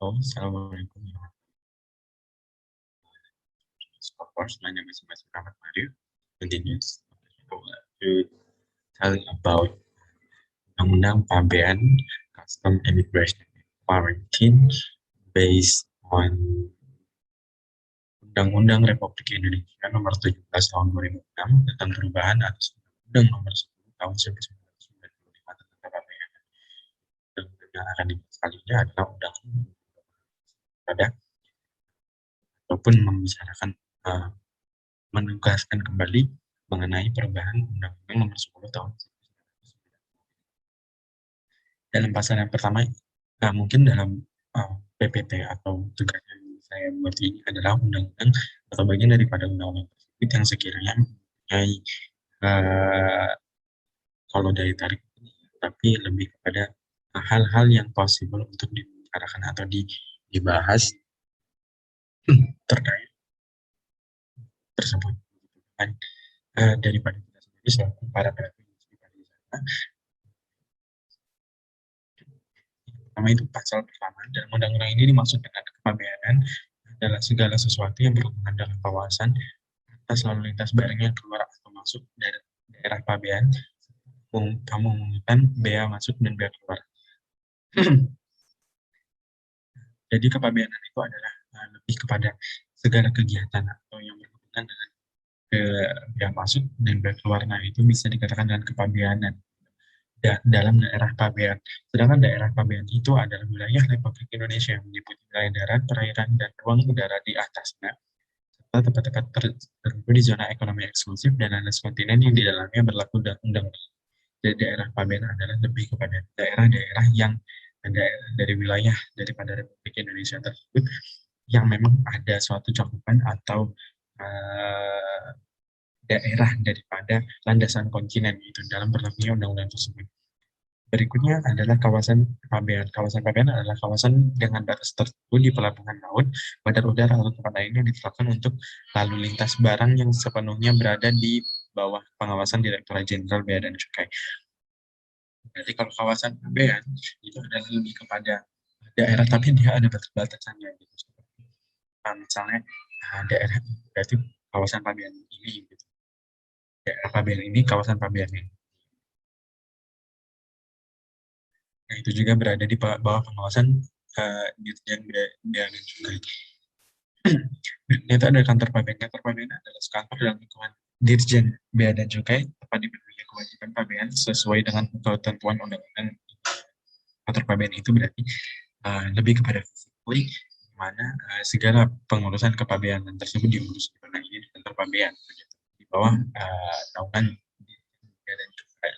Oh, Assalamualaikum. Of course, my name is Mas Muhammad Mario. Continues. To tell you about Undang-Undang Pabean Custom Immigration and Quarantine based on Undang-Undang Republik Indonesia Nomor 17 Tahun 2006 tentang perubahan atas Undang Nomor 10 Tahun 1995 tentang Pabean. Undang-undang yang akan dibahas kali ini adalah Undang-Undang pada ataupun membicarakan menegaskan kembali mengenai perubahan Undang-Undang Nomor 10 Tahun 1995. Dalam pasal yang pertama, mungkin dalam PPT atau tugas yang saya buat ini adalah undang-undang atau bagian daripada undang-undang tersebut yang sekiranya mempunyai kalau dari tarik, tapi lebih kepada hal-hal yang possible untuk dibicarakan atau dibahas terkait tersebut. Dan daripada kita sendiri selaku para pelaku industri pariwisata, pertama itu pasal pertama dalam undang-undang ini dimaksud dengan kepabeanan adalah segala sesuatu yang berhubungan dengan kawasan atas lalu lintas barang yang keluar atau masuk dari daerah pabean, pemungutan bea masuk dan bea keluar. Jadi kepabeanan itu adalah lebih kepada segala kegiatan atau yang berhubungan dengan bea masuk dan bea keluar. Nah, itu bisa dikatakan dengan kepabeanan dalam daerah pabean. Sedangkan daerah pabean itu adalah wilayah Republik Indonesia yang meliputi wilayah darat, perairan, dan ruang udara di atasnya, serta tempat-tempat tertentu di zona ekonomi eksklusif dan landas kontinen yang di dalamnya berlaku undang-undang. Jadi daerah pabean adalah lebih kepada daerah-daerah yang ada dari wilayah daripada Republik Indonesia tersebut yang memang ada suatu cakupan atau uh, daerah daripada landasan kontinen itu dalam berlakunya undang-undang tersebut. Berikutnya adalah kawasan pabean. Kawasan pabean adalah kawasan dengan batas tertentu di pelabuhan laut, bandar udara, atau tempat lain yang ditetapkan untuk lalu lintas barang yang sepenuhnya berada di bawah pengawasan Direktorat Jenderal Bea dan Cukai. Jadi kalau kawasan pabean itu adalah lebih kepada daerah, tapi dia ada batas-batasannya gitu. Misalnya daerah berarti kawasan pabean ini, gitu. Daerah pabean ini, kawasan pabean ini. Nah, itu juga berada di bawah pengawasan Dirjen Bea dan Cukai. Itu ada kantor pabean. Kantor pabean adalah kantor dalam lingkungan Dirjen Bea dan Cukai, tepat diberikan kewajiban pabean sesuai dengan ketentuan undang-undang. Kantor pabean itu berarti lebih kepada physically, di mana segala pengurusan kepabeanan tersebut diurus di mana ini di kantor pabean, di bawah naungan Bea dan Cukai.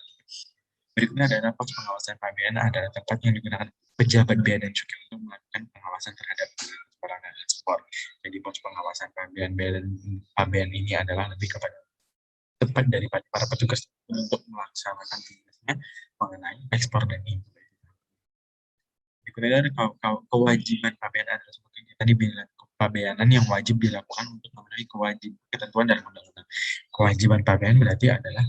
Berikutnya adalah pos pengawasan pabean adalah tempat yang digunakan pejabat bea dan cukai untuk melakukan pengawasan terhadap barang dan ekspor. Jadi pos pengawasan pabean bea dan pabean ini adalah lebih kepada tempat daripada para petugas untuk melaksanakan tugasnya mengenai ekspor dan impor. Berikutnya ada kewajiban pabean adalah seperti yang tadi bilang, kepabeanan yang wajib dilakukan untuk memenuhi ketentuan dalam undang-undang. Kewajiban pabean berarti adalah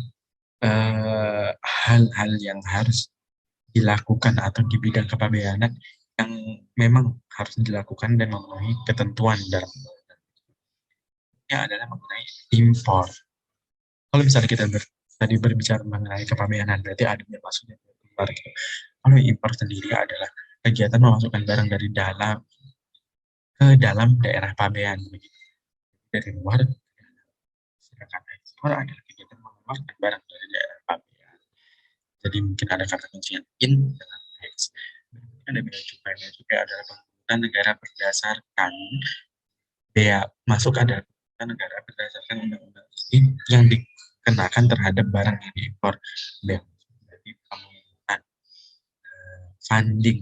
hal-hal yang harus dilakukan atau di bidang kepabeanan yang memang harus dilakukan dan memenuhi ketentuan dalam undang-undang. Ini adalah mengenai impor. Kalau misalnya kita tadi berbicara mengenai kepabeanan, berarti ada yang maksudnya impor. Kalau impor sendiri adalah kegiatan memasukkan barang dari dalam ke dalam daerah pabean, dari luar. Sedangkan ekspor adalah kegiatan mengeluarkan barang dari daerah pabean. Jadi mungkin ada kata kuncinya in dengan ex. Ada bea cukai. Bea cukai adalah penggunaan negara berdasarkan bea masuk adalah penggunaan negara berdasarkan undang-undang ini yang dikenakan terhadap barang yang diimpor. Bea jadi penggunaan funding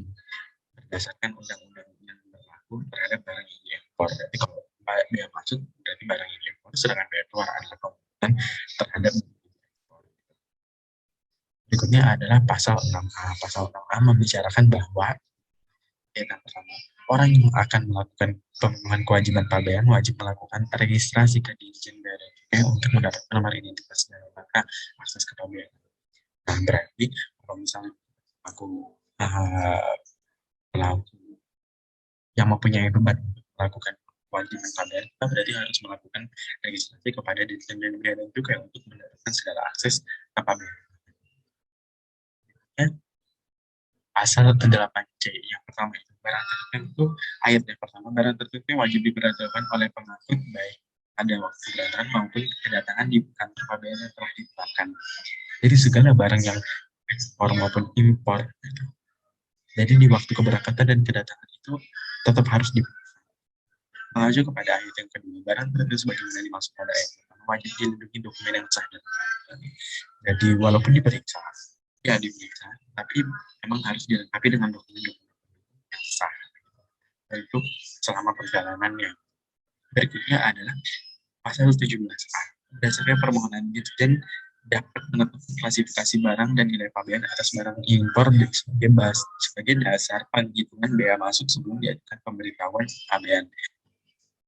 berdasarkan undang-undang yang berlaku terhadap barang yang diimpor. Jadi kalau bea masuk dari barang yang diimpor, sedangkan bea keluar adalah penggunaan terhadap. Berikutnya adalah pasal 6A. Pasal 6A membicarakan bahwa yang pertama, orang yang akan melakukan pemenuhan kewajiban pabean wajib melakukan registrasi ke Dirjen Bea dan Cukai untuk mendapatkan nomor identitas dan maka akses ke pabean. Nah, berarti kalau misalnya aku pelaku yang mempunyai beban untuk melakukan kewajiban pabean, kita berarti harus melakukan registrasi kepada Ditjen dan Bea dan Cukai untuk mendapatkan segala akses ke pabean. Pasal 8C yang pertama itu barang tertentu, ayat yang pertama, barang tertentu wajib diperdagankan oleh pengangkut baik pada waktu kedatangan maupun kedatangan di kantor pabean yang telah ditetapkan. Jadi segala barang yang ekspor maupun impor gitu. Jadi di waktu keberangkatan dan kedatangan itu tetap harus diperiksa. Mengacu kepada ayat yang kedua, barang tertentu sebagaimana dimaksud pada ayat pertama wajib dilindungi dokumen yang sah dan benar. Jadi walaupun diperiksa, ya diperiksa, tapi memang harus dilengkapi dengan dokumen-dokumen yang sah. Itu selama perjalanannya. Berikutnya adalah pasal 17A. Berdasarkan permohonan Ditjen dapat menentukan klasifikasi barang dan nilai pabean atas barang impor sebagai dasar penghitungan bea masuk sebelum diajukan pemberitahuan pabean.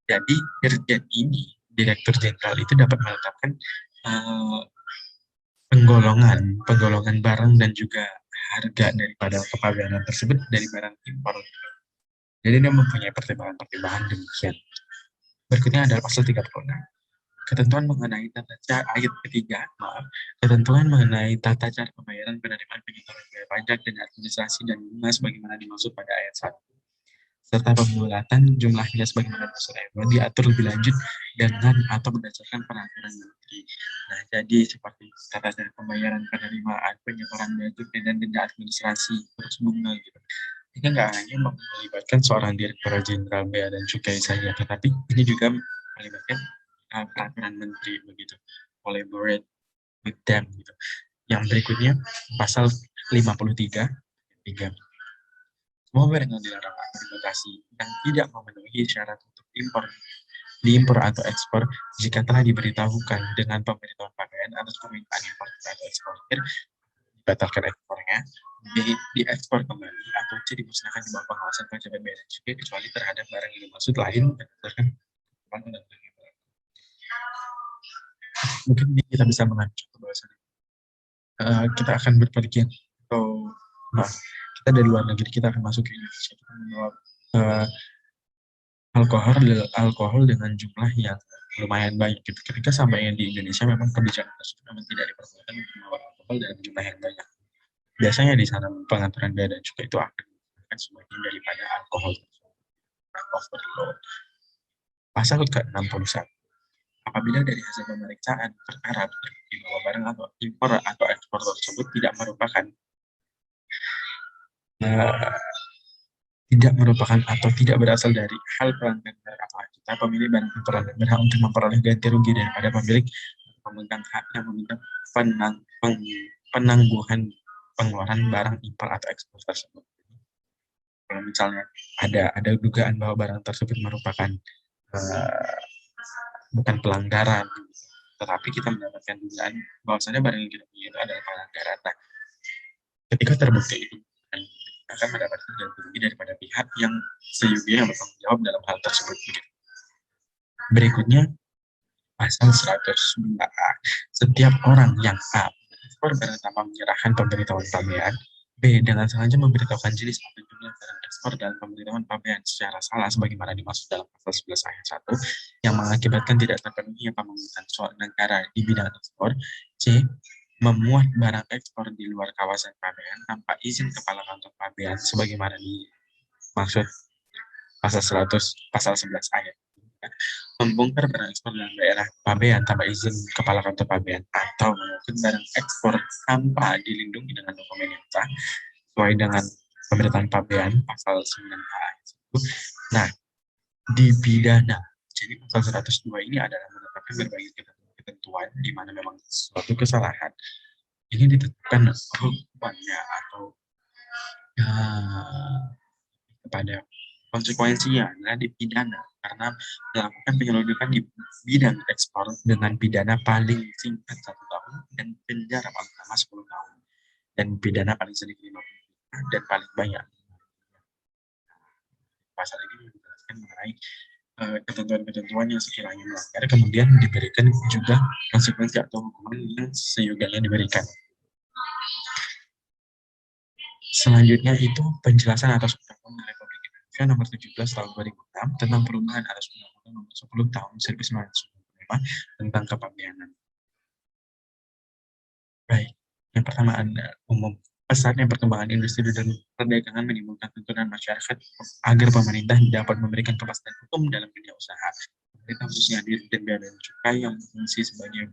Jadi Dirjen ini, Direktur Jenderal itu dapat menetapkan penggolongan barang dan juga harga daripada kepabeanan tersebut dari barang impor. Jadi dia mempunyai pertimbangan-pertimbangan demikian. Berikutnya adalah pasal 36. Ketentuan mengenai ayat ketiga, ketentuan mengenai tata cara pembayaran penerimaan penghutang biaya pajak dan administrasi dan bunga sebagaimana dimaksud pada ayat 1. Serta pembulatan jumlahnya sebagaimana dimaksud ayat 2 diatur lebih lanjut dengan atau berdasarkan peraturan menteri. Nah, jadi seperti tata cara pembayaran penerimaan, penyetoran biaya cukai dan denda administrasi terus bunga gitu. Ini nggak hanya melibatkan seorang direktur jenderal bea dan cukai saja, tetapi ini juga melibatkan peraturan menteri begitu, collaborate with them gitu. Yang berikutnya pasal 53 semua barang yang dilarang atau dibatasi yang tidak memenuhi syarat untuk diimpor atau ekspor jika telah diberitahukan dengan pemberitahuan pabean atas permintaan impor atau eksportir dibatalkan ekspornya, diekspor kembali atau dimusnahkan di bawah pengawasan pajak bea dan cukai kecuali terhadap barang yang dimaksud lain berdasarkan undang-undang. Mungkin kita bisa mengacu ke bahwasannya kita akan berpergian atau kita dari luar negeri, kita akan masuk ke Indonesia, kita membawa alkohol dengan jumlah yang lumayan banyak gitu. Ketika sampainya di Indonesia memang kebijakan tersebut memang tidak diperbolehkan untuk membawa alkohol dalam jumlah yang banyak. Biasanya di sana pengaturan bea dan cukai itu akan menggunakan sebagian daripada alkohol overload. Pasal ke-61. Apabila dari hasil pemeriksaan perkara terbukti bahwa barang atau impor atau ekspor tersebut tidak merupakan atau tidak berasal dari hal pelanggaran apa kita pemilik barang berhak untuk memperoleh ganti rugi daripada pemilik pemegang hak yang meminta penangguhan pengeluaran barang impor atau ekspor tersebut. Kalau misalnya ada dugaan bahwa barang tersebut merupakan bukan pelanggaran, tetapi kita mendapatkan dugaan bahwasanya barang yang kita punya itu adalah pelanggaran. Nah, ketika terbukti itu akan mendapatkan ganti rugi daripada pihak yang seyogianya bertanggung jawab dalam hal tersebut. Berikutnya pasal 102A. Setiap orang yang A ekspor barang tanpa menyerahkan pemberitahuan pabean, B dengan sengaja memberitahukan jenis atau jumlah barang ekspor dalam pemberitahuan pabean secara salah sebagaimana dimaksud dalam pasal 11 ayat 1 yang mengakibatkan tidak terpenuhnya pemanggilan suatu negara di bidang ekspor. C. Memuat barang ekspor di luar kawasan pabean tanpa izin kepala kantor pabean sebagaimana dimaksud pasal 11 ayat. Membongkar barang ekspor dalam daerah pabean tanpa izin kepala kantor pabean atau mengangkut barang ekspor tanpa dilindungi dengan dokumen yang sah sesuai dengan pemberitaan pabean pasal 9A. Nah, dipidana. Jadi pasal 102 ini adalah menetapkan berbagai ketentuan di mana memang suatu kesalahan ini ditetapkan hukumannya atau kepada konsekuensinya adalah dipidana karena melakukan penyelundupan di bidang ekspor dengan pidana paling singkat 1 tahun dan penjara paling lama 10 tahun dan pidana paling sedikit 50 tahun dan paling banyak. Pasal ini menjelaskan mengenai ketentuan-ketentuan yang sekiranya melanggar kemudian diberikan juga konsekuensi atau hukuman yang seyogianya diberikan. Selanjutnya itu penjelasan atas undang-undang Republik Nomor 17 tahun 2006 tentang perubahan atas Undang-Undang nomor 10 tahun 1995 tentang kepabeanan. Baik, yang pertama umum. Pesatnya perkembangan industri dan perdagangan menimbulkan tuntutan masyarakat agar pemerintah dapat memberikan kepastian hukum dalam dunia usaha. Pemerintah khususnya Dirjen Bea dan Cukai yang berfungsi sebagai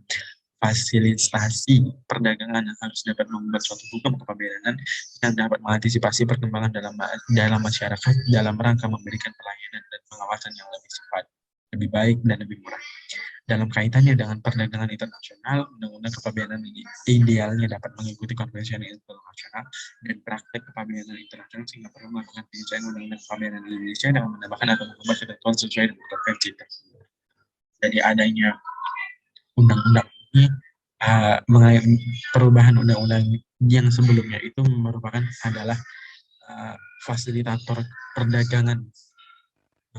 fasilitasi perdagangan yang harus dapat membuat suatu hukum kepabeanan yang dapat mengantisipasi perkembangan dalam masyarakat dalam rangka memberikan pelayanan dan pengawasan yang lebih cepat, lebih baik, dan lebih murah. Dalam kaitannya dengan perdagangan internasional, undang-undang kepabeanan ini idealnya dapat mengikuti konvensi internasional dan praktek kepabeanan internasional sehingga perlu melakukan penyesuaian undang-undang kepabeanan Indonesia dengan menambahkan atau mengubah ketentuan sesuai dengan konvensi tersebut. Jadi adanya undang-undang ini perubahan undang-undang yang sebelumnya itu merupakan adalah fasilitator perdagangan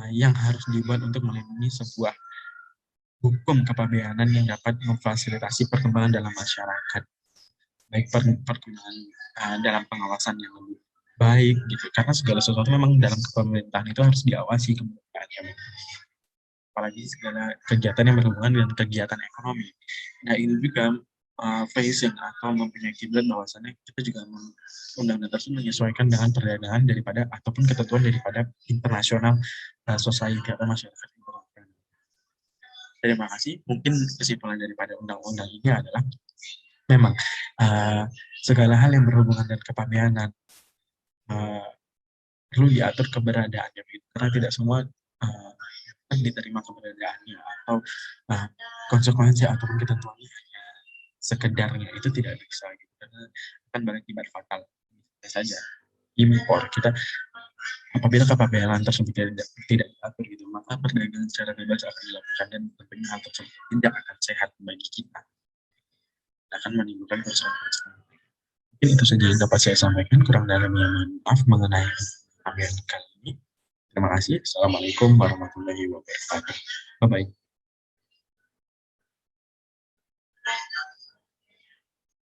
yang harus dibuat untuk melindungi sebuah hukum kepabeanan yang dapat memfasilitasi perkembangan dalam masyarakat, baik perkembangan dalam pengawasan yang lebih baik gitu, karena segala sesuatu memang dalam kepemerintahan itu harus diawasi kemudiannya, apalagi segala kegiatan yang berhubungan dengan kegiatan ekonomi. Nah ini juga facing atau mempunyai kiblat bahwasannya kita juga undang-undang tersebut menyesuaikan dengan perdagangan daripada ataupun ketentuan daripada internasional society atau masyarakat internasional. Terima kasih. Mungkin kesimpulan daripada undang-undang ini adalah memang segala hal yang berhubungan dengan kepabeanan perlu diatur keberadaannya, karena tidak semua diterima keberadaannya atau konsekuensi ataupun ketentuannya hanya sekedarnya itu tidak bisa gitu, karena akan berakibat fatal. Saja impor kita apabila kepabeanan tersebut tidak diatur gitu, maka perdagangan secara bebas akan dilakukan dan tentunya hal tersebut tidak akan sehat bagi kita, akan menimbulkan persoalan. Mungkin itu saja yang dapat saya sampaikan, kurang dalamnya mohon maaf mengenai kepabeanan kali ini. Terima kasih. Assalamualaikum warahmatullahi wabarakatuh. Bye-bye.